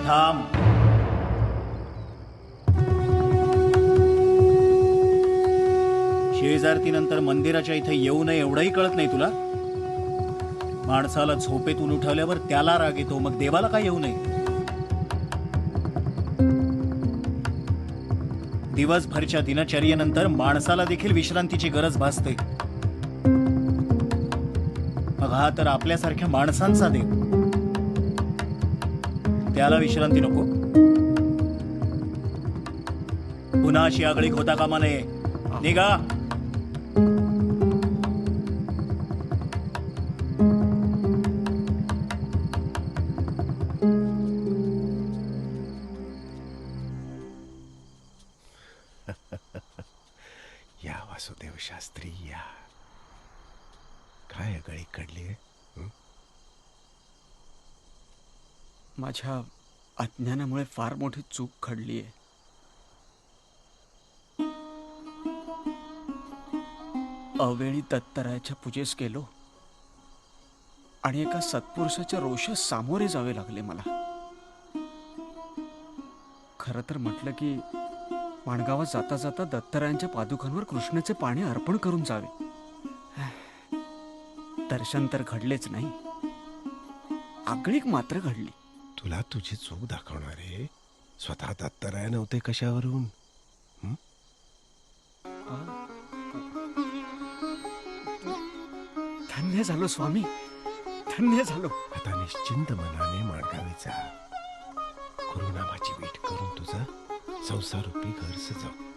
थांब. शेजारतीनंतर मंदिराच्या इथे येऊ नये एवढंही कळत नाही तुला? माणसाला झोपेतून उठवल्यावर त्याला राग येतो, मग देवाला काय येऊ नये? दिवसभरच्या दिनचर्येनंतर माणसाला देखील विश्रांतीची गरज भासते. मग हा तर आपल्यासारख्या माणसांचा देव, त्याला विश्रांती नको? पुन्हा अशी आगळीक होता कामा नये. निघा. या वासुदेव शास्त्री या. काय गळी काढली? माझ्या अज्ञानामुळे फार मोठी चूक घडली आहे. अवेळी दत्तरायाच्या पूजेस गेलो आणि एका सत्पुरुषाच्या रोषास सामोरे जावे लागले मला. खरं तर म्हटलं की माणगावात जाता जाता दत्तरायांच्या पादुकांवर कृष्णाचे पाणी अर्पण करून जावे. दर्शन तर घडलेच नाही, आगळीक मात्र घडली. तुला तुझी चूक दाखवणारे स्वतः दत्तराय नव्हते कशावरून? धन्य झालो स्वामी, धन्य झालो. आता निश्चिंत मनाने माणगावीचा गुरुनामाची वीट करून तुझं संसारूपी घर सजव.